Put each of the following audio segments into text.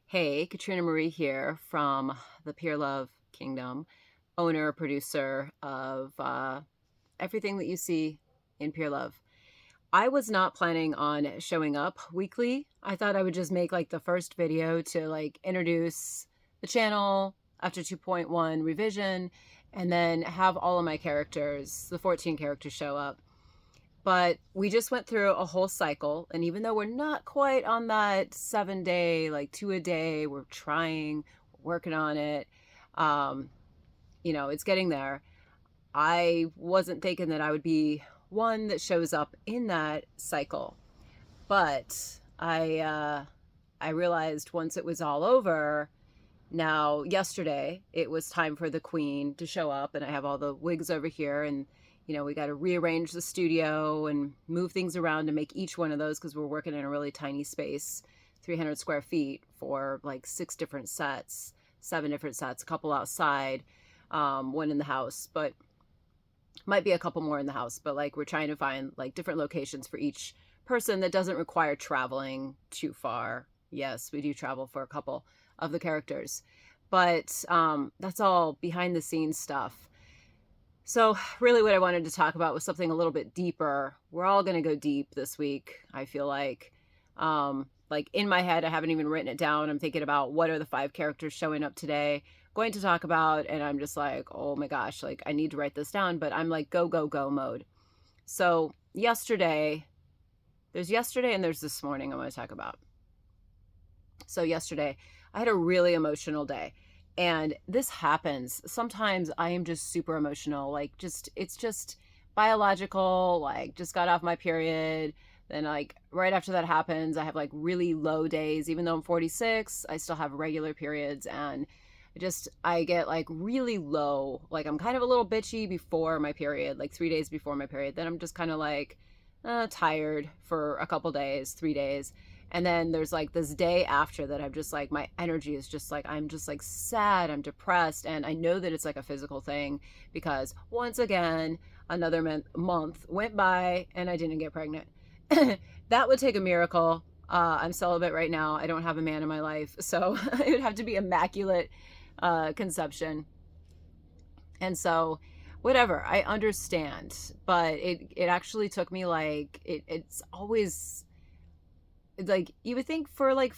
Hey, Katrina Marie here from the Pure Love Kingdom, owner, producer of everything that you see in Pure Love. I was not planning on showing up weekly. I thought I would just make like the first video to like introduce the channel after 2.1 revision and then have all of my characters, the 14 characters, show up. But we just went through a whole cycle, and even though we're not quite on that 7 day, like two a day, we're trying, working on it. um it's getting there. I wasn't thinking that I would be one that shows up in that cycle, but I realized once it was all over. Now, yesterday, it was time for the queen to show up, and I have all the wigs over here, and we got to rearrange the studio and move things around to make each one of those because we're working in a really tiny space, 300 square feet for like 6 different sets, 7 different sets, a couple outside, one in the house, but might be a couple more in the house. But like we're trying to find like different locations for each person that doesn't require traveling too far. Yes, we do travel for a couple of the characters, but that's all behind the scenes stuff. So really what I wanted to talk about was something a little bit deeper. We're all going to go deep this week, I feel like in my head, I haven't even written it down. I'm thinking about what are the 5 characters showing up today going to talk about, and I'm just like, oh my gosh, like I need to write this down, but I'm like go go go mode. So there's yesterday and there's this morning I want to talk about. So yesterday, I had a really emotional day. And this happens. Sometimes I am just super emotional. Like it's just biological, like just got off my period. Then like right after that happens, I have like really low days. Even though I'm 46, I still have regular periods, and I get like really low. Like I'm kind of a little bitchy before my period, like 3 days before my period. Then I'm just kind of like tired for a couple days, 3 days. And then there's like this day after that I'm just like, my energy is just like, I'm just like sad, I'm depressed. And I know that it's like a physical thing because once again, another month went by and I didn't get pregnant. That would take a miracle. I'm celibate right now. I don't have a man in my life. So it would have to be immaculate conception. And so whatever, I understand, but it actually took me like it's always like you would think for like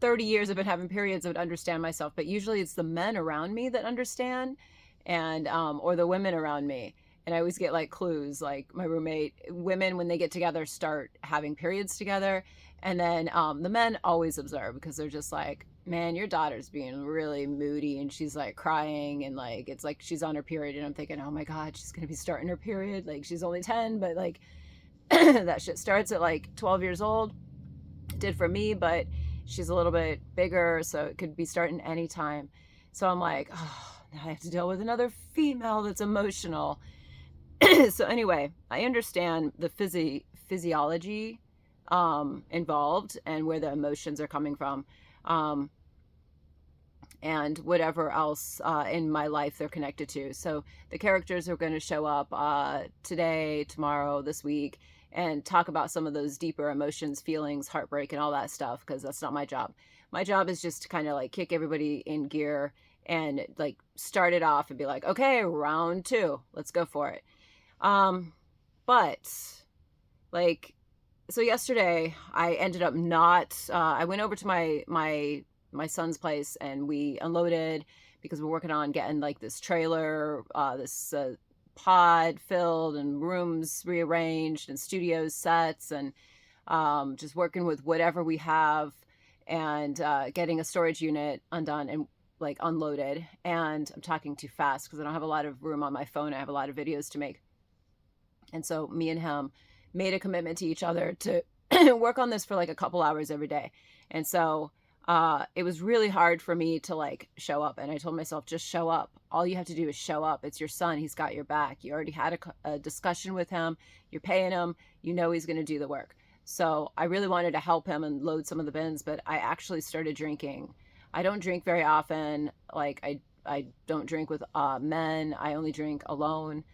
30 years I've been having periods, I would understand myself, but usually it's the men around me that understand, and or the women around me. And I always get like clues, like my roommate, women when they get together start having periods together, and then the men always observe because they're just like, man, your daughter's being really moody and she's like crying, and like it's like she's on her period, and I'm thinking, oh my god, she's gonna be starting her period, like she's only 10, but like that shit starts at like 12 years old. It did for me, but she's a little bit bigger, so it could be starting anytime. So I'm like, oh, now I have to deal with another female that's emotional. So anyway, I understand the physiology involved and where the emotions are coming from, um, and whatever else in my life they're connected to. So the characters are going to show up today, tomorrow, this week, and talk about some of those deeper emotions, feelings, heartbreak, and all that stuff, because that's not my job. My job is just to kind of like kick everybody in gear and like start it off and be like, okay, round two, let's go for it. But like, so yesterday I ended up not, I went over to my son's place and we unloaded because we're working on getting like this trailer, this pod filled and rooms rearranged and studios sets, and just working with whatever we have, and getting a storage unit undone and like unloaded. And I'm talking too fast because I don't have a lot of room on my phone. I have a lot of videos to make. And so me and him made a commitment to each other to work on this for like a couple hours every day. And so it was really hard for me to like show up. And I told myself, just show up. All you have to do is show up. It's your son. He's got your back. You already had a discussion with him. You're paying him. You know he's going to do the work. So I really wanted to help him and load some of the bins, but I actually started drinking. I don't drink very often. Like I don't drink with men. I only drink alone.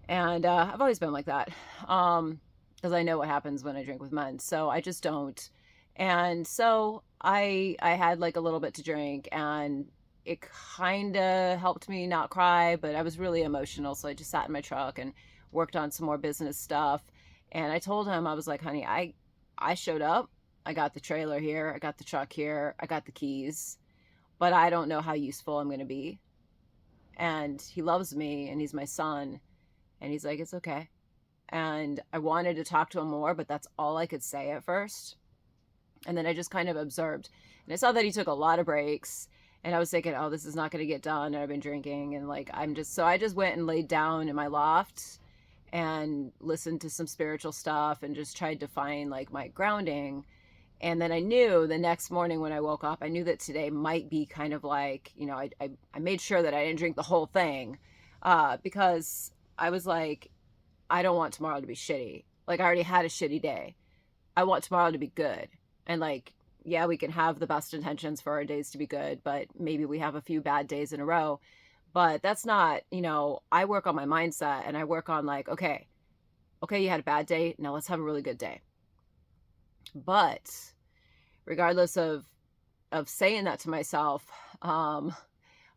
And I've always been like that, because I know what happens when I drink with men. So I just don't. And so I had like a little bit to drink, and it kind of helped me not cry, but I was really emotional, so I just sat in my truck and worked on some more business stuff. And I told him, I was like, honey, I showed up. I got the trailer here, I got the truck here, I got the keys, but I don't know how useful I'm going to be. And he loves me and he's my son, and he's like, it's okay. And I wanted to talk to him more, but that's all I could say at first. And then I just kind of observed. And I saw that he took a lot of breaks. And I was thinking, oh, this is not going to get done. And I've been drinking. And like, so I just went and laid down in my loft and listened to some spiritual stuff and just tried to find like my grounding. And then I knew the next morning when I woke up, I knew that today might be kind of like, I made sure that I didn't drink the whole thing, because I was like, I don't want tomorrow to be shitty. Like, I already had a shitty day. I want tomorrow to be good. And like, yeah, we can have the best intentions for our days to be good, but maybe we have a few bad days in a row. But that's not, I work on my mindset, and I work on like, okay, you had a bad day. Now let's have a really good day. But regardless of saying that to myself, I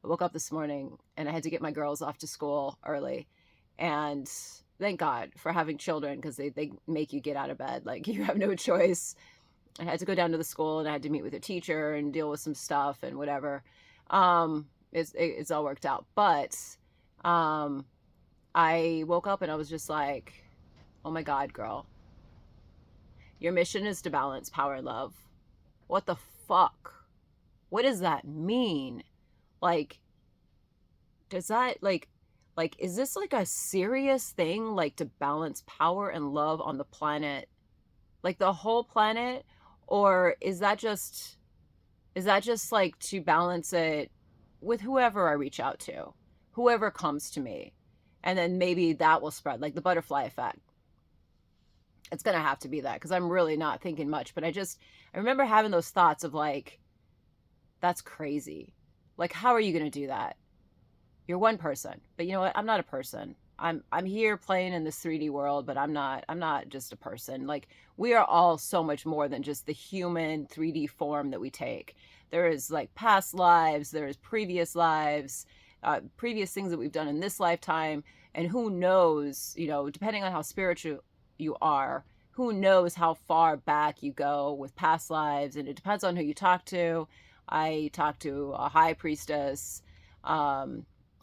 woke up this morning and I had to get my girls off to school early. And thank God for having children, because they make you get out of bed. Like, you have no choice. I had to go down to the school, and I had to meet with a teacher and deal with some stuff and whatever. It's all worked out. But I woke up and I was just like, oh my God, girl, your mission is to balance power and love. What the fuck? What does that mean? Like, does that like, is this like a serious thing, like to balance power and love on the planet, like the whole planet? Or is that just like to balance it with whoever I reach out to, whoever comes to me, and then maybe that will spread, like the butterfly effect? It's gonna have to be that, because I'm really not thinking much. But I remember having those thoughts of like, that's crazy. Like, how are you gonna do that? You're one person. But you know what? I'm not a person. I'm here playing in this 3D world, but I'm not just a person. Like, we are all so much more than just the human 3D form that we take. There is like past lives, there is previous lives, previous things that we've done in this lifetime, and who knows, depending on how spiritual you are, who knows how far back you go with past lives. And it depends on who you talk to. I talked to a high priestess,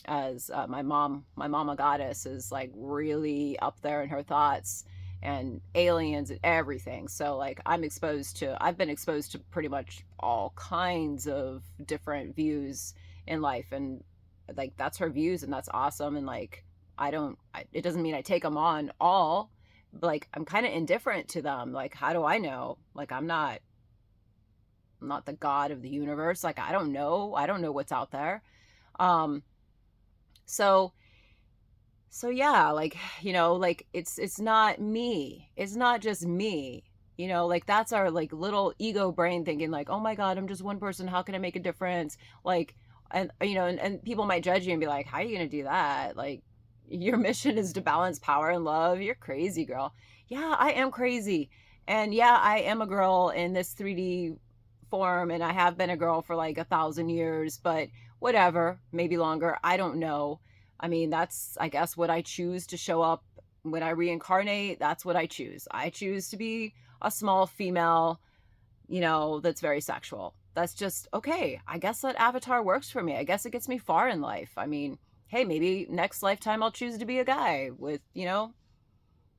as my mama goddess is like really up there in her thoughts, and aliens and everything. So like, I've been exposed to pretty much all kinds of different views in life, and like, that's her views, and that's awesome. And like, it doesn't mean I take them on all, but like, I'm kind of indifferent to them. Like, how do I know? Like, I'm not the god of the universe. Like, I don't know what's out there. So yeah, like, like, it's not me. It's not just me. Like, that's our like little ego brain thinking like, oh my God, I'm just one person. How can I make a difference? Like, and and people might judge you and be like, how are you going to do that? Like, your mission is to balance power and love. You're crazy, girl. Yeah, I am crazy. And yeah, I am a girl in this 3D form, and I have been a girl for like 1,000 years, but whatever, maybe longer. I don't know. I mean, that's, I guess, what I choose to show up when I reincarnate. That's what I choose. I choose to be a small female, that's very sexual. That's just okay. I guess that avatar works for me. I guess it gets me far in life. I mean, hey, maybe next lifetime I'll choose to be a guy with, the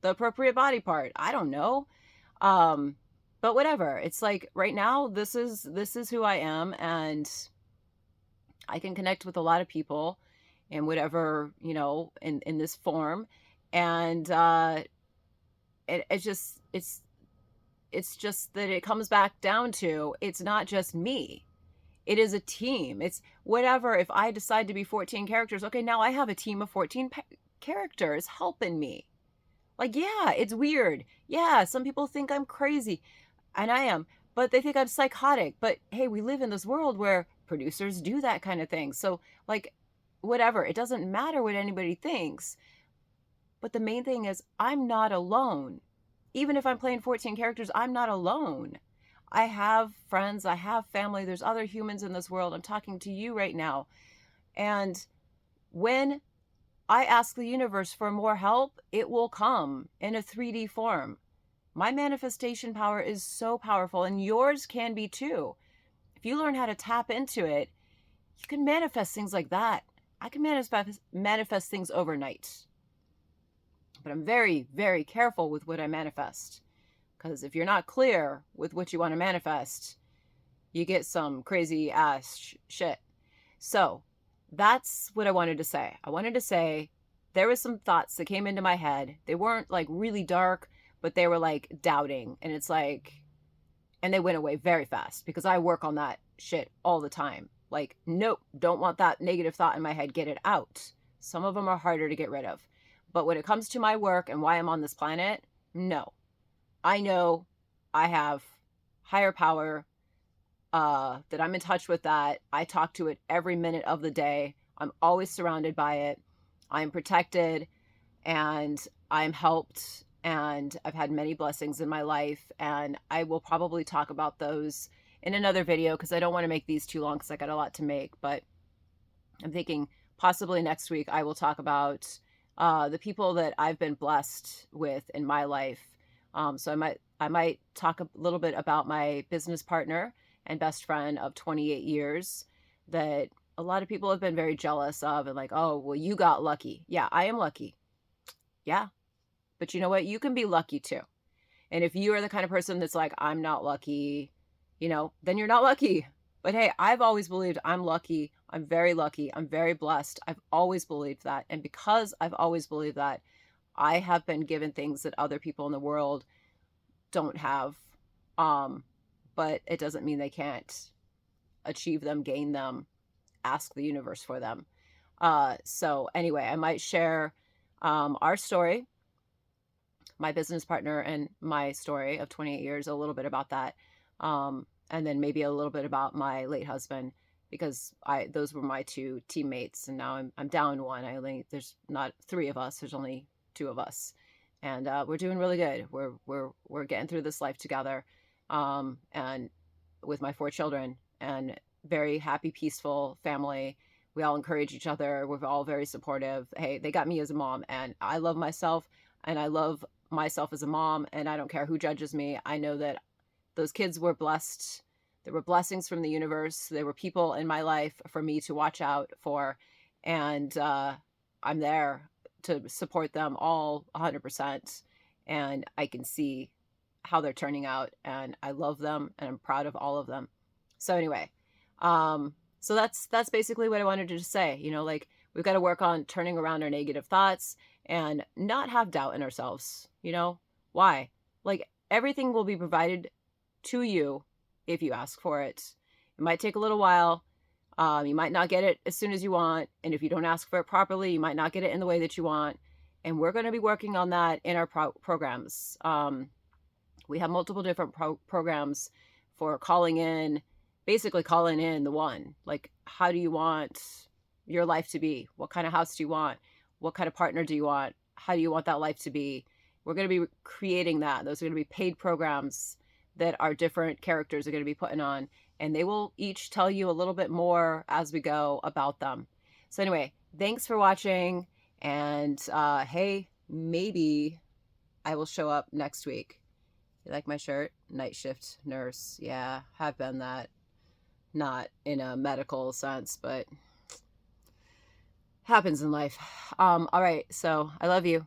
appropriate body part. I don't know. But whatever. It's like, right now, this is who I am, and I can connect with a lot of people in whatever, in this form. And it's just that it comes back down to, it's not just me. It is a team. It's whatever. If I decide to be 14 characters, okay, now I have a team of 14 characters helping me. Like, yeah, it's weird. Yeah, some people think I'm crazy, and I am, but they think I'm psychotic. But hey, we live in this world where producers do that kind of thing. So like, whatever, it doesn't matter what anybody thinks. But the main thing is, I'm not alone. Even if I'm playing 14 characters, I'm not alone. I have friends, I have family, there's other humans in this world. I'm talking to you right now. And when I ask the universe for more help, it will come in a 3D form. My manifestation power is so powerful, and yours can be too. If you learn how to tap into it, you can manifest things like that. I can manifest things overnight. But I'm very, very careful with what I manifest. Because if you're not clear with what you want to manifest, you get some crazy ass shit. So that's what I wanted to say. I wanted to say there was some thoughts that came into my head. They weren't like really dark, but they were like doubting. And it's like, and they went away very fast because I work on that shit all the time. Like, nope, don't want that negative thought in my head. Get it out. Some of them are harder to get rid of. But when it comes to my work and why I'm on this planet, no. I know I have higher power, that I'm in touch with that. I talk to it every minute of the day. I'm always surrounded by it. I'm protected and I'm helped, and I've had many blessings in my life, and I will probably talk about those in another video because I don't want to make these too long because I got a lot to make. But I'm thinking possibly next week I will talk about the people that I've been blessed with in my life. So I might talk a little bit about my business partner and best friend of 28 years that a lot of people have been very jealous of, and like, oh, well, you got lucky. Yeah, I am lucky. Yeah. But you know what? You can be lucky too. And if you are the kind of person that's like, I'm not lucky, then you're not lucky. But hey, I've always believed I'm lucky. I'm very lucky. I'm very blessed. I've always believed that. And because I've always believed that, I have been given things that other people in the world don't have. But it doesn't mean they can't achieve them, gain them, ask the universe for them. So anyway, I might share our story, my business partner and my story of 28 years, a little bit about that. And then maybe a little bit about my late husband, because those were my two teammates, and now I'm down one. There's not three of us, there's only two of us. And we're doing really good. We're getting through this life together. And with my 4 children, and very happy, peaceful family. We all encourage each other. We're all very supportive. Hey, they got me as a mom, and I love myself, and I love myself as a mom, and I don't care who judges me. I know that those kids were blessed. There were blessings from the universe. There were people in my life for me to watch out for, and I'm there to support them all 100%. And I can see how they're turning out, and I love them, and I'm proud of all of them. So anyway, so that's basically what I wanted to say. Like, we've got to work on turning around our negative thoughts and not have doubt in ourselves. Why? Like, everything will be provided to you if you ask for it. It might take a little while. You might not get it as soon as you want. And if you don't ask for it properly, you might not get it in the way that you want. And we're going to be working on that in our programs. We have multiple different programs for basically calling in the one. Like, how do you want your life to be? What kind of house do you want? What kind of partner do you want? How do you want that life to be? We're going to be creating that. Those are going to be paid programs that our different characters are going to be putting on. And they will each tell you a little bit more as we go about them. So anyway, thanks for watching. And hey, maybe I will show up next week. You like my shirt? Night shift nurse. Yeah, have been that. Not in a medical sense, but happens in life. All right. So I love you.